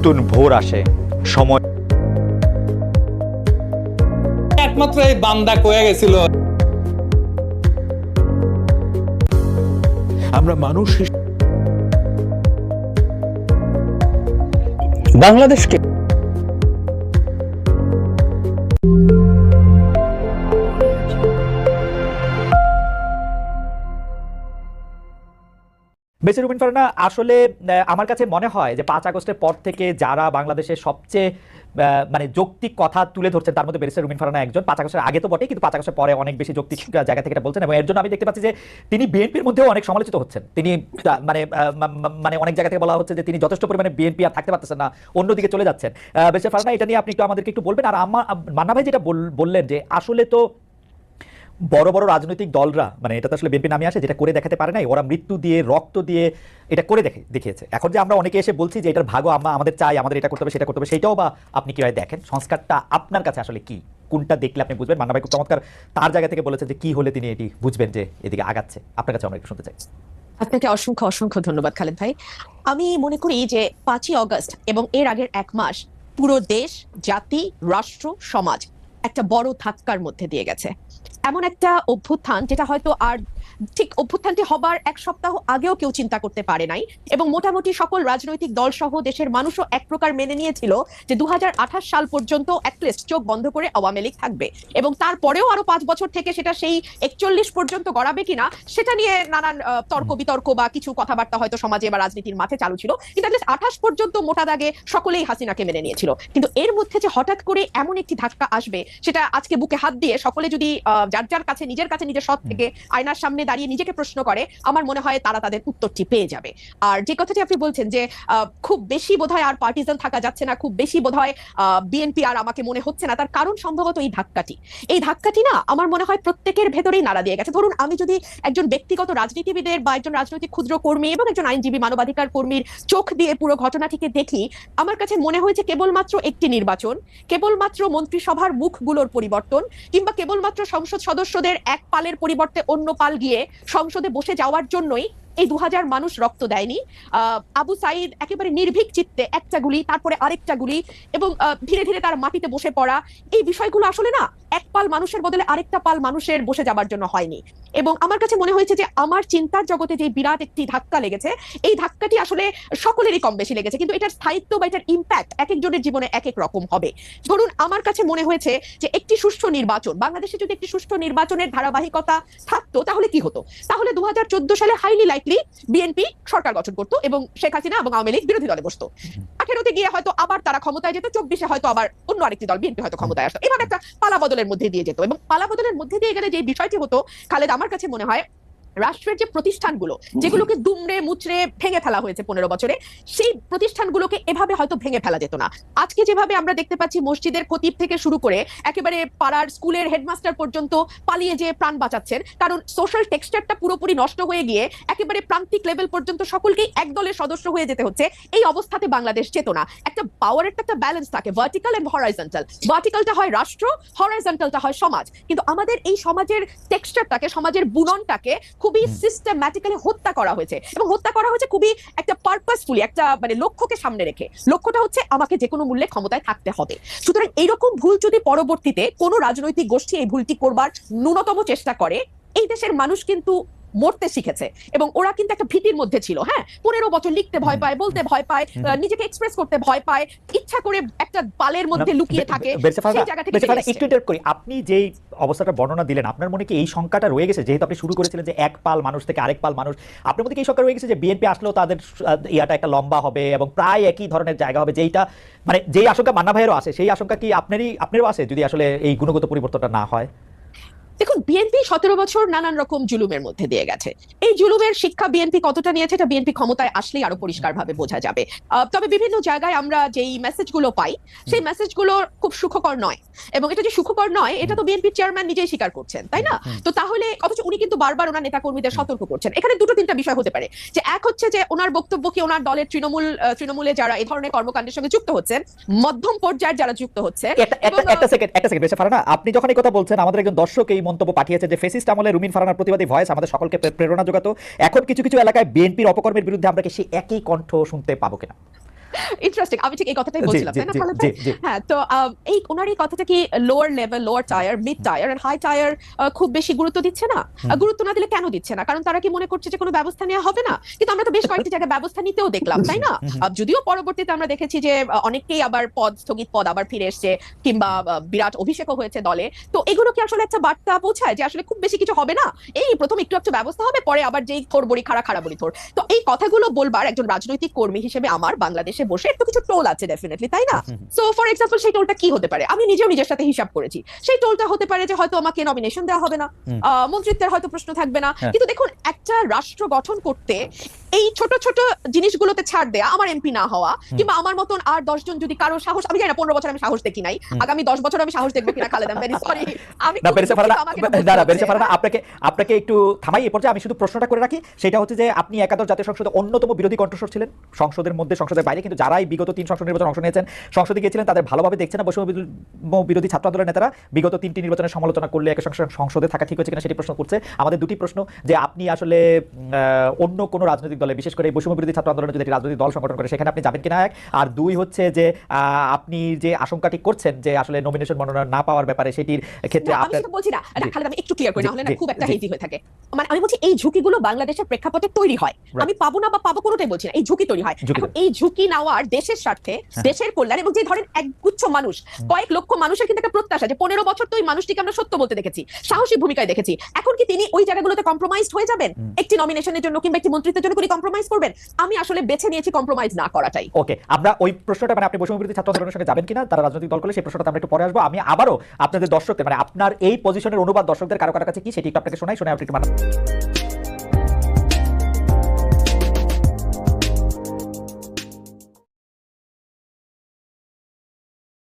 নতুন ভোর আসে, সময় একমাত্র এই বান্দা কয়ে গেছিল। আমরা মানুষ বাংলাদেশকে বেসির রুমিন ফারহানা, আসলে আমার কাছে মনে হয় যে 5 আগস্টের পর থেকে যারা বাংলাদেশের সবচেয়ে মানে যৌক্তিক কথা তুলে ধরছেন তার মধ্যে বেরিস্টার রুমিন ফারহানা একজন। 5 আগস্টের আগে তো বটে, কিন্তু 5 আগস্টের পরে অনেক বেশি যৌক্তিক জায়গা থেকে এটা বলছেন, এবং এর জন্য আমি দেখতে পাচ্ছি যে তিনি বিএনপির মধ্যেও অনেক সমালোচিত হচ্ছেন। তিনি মানে মানে অনেক জায়গা থেকে বলা হচ্ছে যে তিনি যথেষ্ট পরিমাণে বিএনপি আর থাকতে পারতেছেন না, অন্যদিকে চলে যাচ্ছেন। বেরিস্টার ফারহানা, এটা নিয়ে আপনি একটু আমাদেরকে একটু বলবেন। আর আমার মান্না ভাই যেটা বললেন যে আসলে তো বড় বড় রাজনৈতিক দলরা, মানে এটা তো আসলে বিএনপি নামে আসে, যেটা করে দেখাতে পারে নাই, ওরা মৃত্যু দিয়ে রক্ত দিয়ে এটা করে দেখিয়েছে। এখন যে আমরা অনেকে এসে বলছি যে এটার ভাগও আমরা আমাদের চাই, আমাদের এটা করতে হবে সেটা করতে হবে, সেটাও বা আপনি কিভাবে দেখেন? সংস্কারটা আপনার কাছে আসলে কি, কোনটা দেখলে আপনি বুঝবেন? মান্না ভাই খুব চমৎকার তার জায়গা থেকে বলেছে যে কি হলে তিনি এটি বুঝবেন যে এদিকে আগাচ্ছে। আপনার কাছে আমরা একটু শুনতে চাই। আপনাকে অসংখ্য অসংখ্য ধন্যবাদ খালেদ ভাই। আমি মনে করি যে 5ই অগস্ট এবং এর আগের 1 মাস পুরো দেশ, জাতি, রাষ্ট্র, সমাজ একটা বড় ধাক্কার মধ্যে দিয়ে গেছে। এমন একটা অভ্যুত্থান যেটা হয়তো আর ঠিক অভ্যুত্থানটি হবার 1 সপ্তাহ আগেও কেউ চিন্তা করতে পারে নাই, এবং মোটামুটি সকল রাজনৈতিক দল সহ দেশের মানুষও এক প্রকার মেনে নিয়েছিল যে 2028 সাল পর্যন্ত অ্যাটলিস্ট চোখ বন্ধ করে আওয়ামী লীগ থাকবে, এবং তারপরেও আরো 5 বছর থেকে সেটা সেই 41 পর্যন্ত গড়াবে কিনা সেটা নিয়ে নানান তর্ক বিতর্ক বা কিছু কথাবার্তা হয়তো সমাজে বা রাজনীতির মাঠে চালু ছিল, কিন্তু অ্যাটলিস্ট 28 পর্যন্ত মোটা দাগে সকলেই হাসিনাকে মেনে নিয়েছিল। কিন্তু এর মধ্যে যে হঠাৎ করে এমন একটি ধাক্কা আসবে, সেটা আজকে বুকে হাত দিয়ে সকলে যদি যার যার কাছে নিজের সৎ থেকে আয়নার সামনে দাঁড়িয়ে নিজেকে প্রশ্ন করে, আমার মনে হয় তারা তাদের উত্তরটি পেয়ে যাবে। আর যে কথাটি আপনি বলছেন যে খুব বেশি বোধহয় আর পার্টিজান থাকা যাচ্ছে না, খুব বেশি বোধহয় বিএনপি আর আমাকে মনে হচ্ছে না, তার কারণ সম্ভবত এই ধাক্কাটি না আমার মনে হয় প্রত্যেকের ভেতরেই নাড়া দিয়ে গেছে। ধরুন, আমি যদি একজন ব্যক্তিগত রাজনীতিবিদের বা একজন রাজনৈতিক ক্ষুদ্র কর্মী এবং একজন আইনজীবী মানবাধিকার কর্মীর চোখ দিয়ে পুরো ঘটনাটিকে দেখি, আমার কাছে মনে হয়েছে কেবলমাত্র একটি নির্বাচন, কেবলমাত্র মন্ত্রিসভার মুখগুলোর পরিবর্তন, কিংবা কেবলমাত্র সংসদ সদস্যদের এক পালের পরিবর্তে অন্য পাল গিয়ে সংসদে বসে যাওয়ার জন্যই এই 2000 মানুষ রক্ত দেয়নি। আবু সাইদ একেবারে নির্ভীক চিত্তে একটা গুলি, তারপরে আরেকটা গুলি, এবং ধীরে ধীরে তার মাটিতে বসে পড়া, এই বিষয়গুলো আসলে না এক পাল মানুষের বদলে আরেকটা পাল মানুষের বসে যাবার জন্য হয়নি। এবং আমার কাছে মনে হয়েছে যে আমার চিন্তার জগতে যে বিরাট একটি ধাক্কা লেগেছে, এই ধাক্কাটি আসলে সকলেরই কম বেশি লেগেছে, কিন্তু এটার স্থায়িত্ব বা এটার ইম্প্যাক্ট এক একজনের জীবনে এক এক রকম হবে। ধরুন, আমার কাছে মনে হয়েছে যে একটি সুষ্ঠু নির্বাচন, বাংলাদেশে যদি একটি সুষ্ঠু নির্বাচনের ধারাবাহিকতা থাকতো তাহলে কি হতো? তাহলে 2014 সালে হাইলি লাইকলি বিএনপি সরকার গঠন করতো এবং শেখ হাসিনা এবং আওয়ামী লীগ বিরোধী দলে বসতো। 18তে গিয়ে হয়তো আবার তারা ক্ষমতায় যেত, 24-এ হয়তো আবার অন্য আরেকটি দল বিএনপি হয়তো ক্ষমতায় আসতো। এভাবে একটা পালা বদলের মধ্যে দিয়ে যেত, এবং পালা বদলের মধ্যে দিয়ে গেলে যে বিষয়টি হতো খালেদ, আমার কাছে মনে হয় রাষ্ট্রের যে প্রতিষ্ঠানগুলো যেগুলোকে দুমড়ে মুচড়ে ভেঙে ফেলা হয়েছে 15 বছরে, সেই প্রতিষ্ঠানগুলোকে এভাবে হয়তো ভেঙে ফেলা যেত না। আজকে যেভাবে আমরা দেখতে পাচ্ছি মসজিদের খতিব থেকে শুরু করে একেবারে পাড়ার স্কুলের হেডমাস্টার পর্যন্ত পালিয়ে যে প্রাণ বাঁচাচ্ছেন, কারণ সোশ্যাল টেক্সচারটা পুরোপুরি নষ্ট হয়ে গিয়ে একেবারে প্রান্তিক লেভেল পর্যন্ত সকলকেই এক দলের সদস্য হয়ে যেতে হচ্ছে। এই অবস্থাতে বাংলাদেশ যেত না। একটা পাওয়ারের একটা ব্যালেন্স থাকে, ভার্টিক্যাল এন্ড হরাইজন্টাল। ভার্টিক্যালটা হয় রাষ্ট্র, হরাইজন্টালটা হয় সমাজ। কিন্তু আমাদের এই সমাজের টেক্সচারটাকে, সমাজের বুননটাকে খুবই সিস্টেম্যাটিক্যালি হত্যা করা হয়েছে, এবং হত্যা করা হয়েছে খুবই একটা পারপাসফুলি, একটা মানে লক্ষ্যকে সামনে রেখে। লক্ষ্যটা হচ্ছে আমাকে যে কোনো মূল্যে ক্ষমতায় থাকতে হবে। সুতরাং এইরকম ভুল যদি পরবর্তীতে কোনো রাজনৈতিক গোষ্ঠী এই ভুলটি করবার ন্যূনতম চেষ্টা করে, এই দেশের মানুষ কিন্তু মরতে শিখেছে, এবং ওরা কিন্তু একটা ভীতির মধ্যে ছিল। হ্যাঁ, 15 বছর লিখতে ভয় পায়, বলতে ভয় পায়, নিজেকে এক্সপ্রেস করতে ভয় পায়, ইচ্ছা করে একটা পালের মধ্যে লুকিয়ে থাকে। সেই জায়গা থেকে একটু ইন্টারপ্ট করি, আপনি যেই অবস্থাটা বর্ণনা দিলেন, আপনার মনে কি এই সংখ্যাটা রয়ে গেছে? যেহেতু আপনি শুরু করেছিলেন যে এক পাল মানুষ থেকে আরেক পাল মানুষ, আপনার মধ্যে কি এই সংখ্যা রয়ে গেছে যে বিএনপি আসলেও তাদের ইয়াটা একটা লম্বা হবে এবং প্রায় একই ধরনের জায়গা হবে, যেইটা মানে যেই আশঙ্কা মান্না ভাইয়েরও আছে, সেই আশঙ্কা কি আপনারও আছে যদি আসলে এই গুণগত পরিবর্তনটা না হয়? দেখুন, বিএনপি 17 বছর নানান রকম জুলুমের মধ্যে দিয়ে গেছে। এই জুলুমের শিক্ষা বিএনপি কতটা নিয়েছে এটা বিএনপি ক্ষমতায় আসলেই আরো পরিষ্কারভাবে বোঝা যাবে। তবে বিভিন্ন জায়গায় আমরা যেই মেসেজগুলো পাই, সেই মেসেজগুলো খুব সুখকর নয়, এবং এটা যে সুখকর নয় এটা তো বিএনপির চেয়ারম্যান নিজেই স্বীকার করছেন, তাই না? তো তাহলে অথচ উনি কিন্তু বারবার ওনার নেতাকর্মীদের সতর্ক করছেন। এখানে দুটো তিনটা বিষয় হতে পারে, যে এক হচ্ছে যে ওনার বক্তব্য কি ওনার দলের তৃণমূলে যারা এই ধরনের কর্মকাণ্ডের সঙ্গে যুক্ত হচ্ছেন, মধ্যম পর্যায়ের যারা যুক্ত হচ্ছেন। একটা সেকেন্ড বেশ ফারহানা, আপনি যখন এই কথা বলছেন, আমাদের একজন দর্শক এই মন্তব্য পাঠিয়েছে যে ফেসিস্ট আমলে রুমিন ফারহানার প্রতিবাদী ভয়েস আমাদের সকলকে প্রেরণা যোগাতো। এখন কিছু কিছু এলাকায় বিএনপির অপকর্মের বিরুদ্ধে আমরা কি সেই একই কণ্ঠ শুনতে পাবো কিনা? ইন্টারেস্টিং, আমি ঠিক এই কথাটাই বলছিলাম, তাই না খালেদ ভাই? জি। হ্যাঁ, তো এই ওনার এই কথাটা কি lower level, lower tier, mid tier and high tier খুব বেশি গুরুত্ব দিচ্ছে না? গুরুত্ব না দিলে কেন দিচ্ছে না? কারণ তারা কি মনে করছে যে কোনো ব্যবস্থা নেওয়া হবে না? কিন্তু আমরা তো বেশ কয়েকটি জায়গায় ব্যবস্থা নিতেও দেখলাম, তাই না? যদিও পরবর্তীতে আমরা দেখেছি যে অনেককেই আবার স্থগিত পদ আবার ফিরে এসছে, কিংবা বিরাট অভিষেকও হয়েছে দলে। তো এগুলো কি আসলে একটা বার্তা পৌঁছায় যে আসলে খুব বেশি কিছু হবে না, এই প্রথম একটু একটু ব্যবস্থা হবে, পরে আবার যেই থোর বড়ি খাড়া বড়ি থোর? তো এই কথাগুলো বলবার একজন রাজনৈতিক কর্মী হিসেবে আমার বাংলাদেশে বসে একটু কিছু টোল আছে ডেফিনেটলি, তাই না? সো ফর এক্সাম্পল, সেই টোলটা কি হতে পারে? আমি নিজেও নিজের সাথে হিসাব করেছি। সেই টোলটা হতে পারে যে হয়তো আমাকে নমিনেশন দেওয়া হবে না, মন্ত্রিত্বের হয়তো প্রশ্ন থাকবে না। কিন্তু দেখুন, একটা রাষ্ট্র গঠন করতে এই ছোট ছোট জিনিসগুলোতে ছাড় দেয়া, আমার এমপি না হওয়া, কিংবা আমার মতন আর 10 জন যদি কারো সাহস, আমি জানি না 15 বছর আমি সাহস দেখি নাই, আগামী 10 বছর আমি সাহস দেখবো কিনা Khaled, I am very sorry. আমি না বেরেসা ফারহানা, না বেরেসা ফারহানা, আপনাকে একটু থামাই এই পর্যায়ে। আমি শুধু প্রশ্নটা করে রাখি, সেটা হচ্ছে যে আপনি একাদশ জাতীয় সংসদে অন্যতম বিরোধী কণ্ঠস্বর ছিলেন, সংসদের মধ্যে সংসদের বাইরে, কিন্তু যারাই বিগত 3 সংসদ নির্বাচনে অংশ নিয়েছেন, সংসদে গিয়েছিলেন, তাদের ভালোভাবে দেখছেন না বৈষম্য বিরোধী ছাত্র আন্দোলনের নেতারা বিগত 3টি নির্বাচনের সমালোচনা করলে এক সংসদে থাকা ঠিক হচ্ছে কিনা সেটি প্রশ্ন করছে। আমাদের দুটি প্রশ্ন, যে আপনি আসলে অন্য কোনো রাজনৈতিক দলে, বিশেষ করে বৈষম্য বিরোধী ছাত্র আন্দোলনে যদি একটি রাজনৈতিক দল সংগঠন করে সেখানে আপনি যাবেন কিনা, এক। আর দুই হচ্ছে যে আপনি যে আশঙ্কাটি করছেন যে আসলে নমিনেশন মনোনয়ন না পাওয়ার ব্যাপারে, সেটির ক্ষেত্রে আমি সেটা বলছি না, খালেদ, আমি একটু ক্লিয়ার করি, না হলে না খুব একটা হেজি হয়ে থাকে। মানে আমি বলছি এই ঝুঁকিগুলো বাংলাদেশের প্রেক্ষাপটে তৈরি হয়, আমি পাবো না বা পাবো কোনোটাই বলছি না, এই ঝুঁকি তৈরি হয়। এখন এই ঝুঁকি নেওয়ার দেশের স্বার্থে, দেশের কল্যাণ, এবং যে ধরেন একগুচ্ছ মানুষ, কয়েক লক্ষ মানুষের কিন্তু একটা প্রত্যাশা যে 15 বছর তো ওই মানুষটিকে আমরা সত্য বলতে দেখেছি, সাহসী ভূমিকায় দেখেছি, এখন কি তিনি ওই জায়গাগুলোতে কম্প্রোমাইজড হয়ে যাবেন? একটি নমিনেশনের জন্য কিংবা একটি মন্ত্রিত্বের জন্য কি কম্প্রোমাইজ করবেন? আমি আসলে বেছে নিয়েছি কম্প্রোমাইজ না করাটাই। ওকে, আমরা ওই প্রশ্নটা, মানে আপনি বৈষম্য বিরোধী ছাত্র আন্দোলনের সঙ্গে যাবেন কিনা, তারা রাজনৈতিক দল করলে, সেই প্রশ্নটা আমরা একটু পরে আসবো। আমি আবারও আপনাদের দর্শকদের, মানে আপনার এই পজিশনের অনুবাদ দর্শকদের কারো কাছে কি সেটি একটু আপনাকে শোনাই, আপনি একটু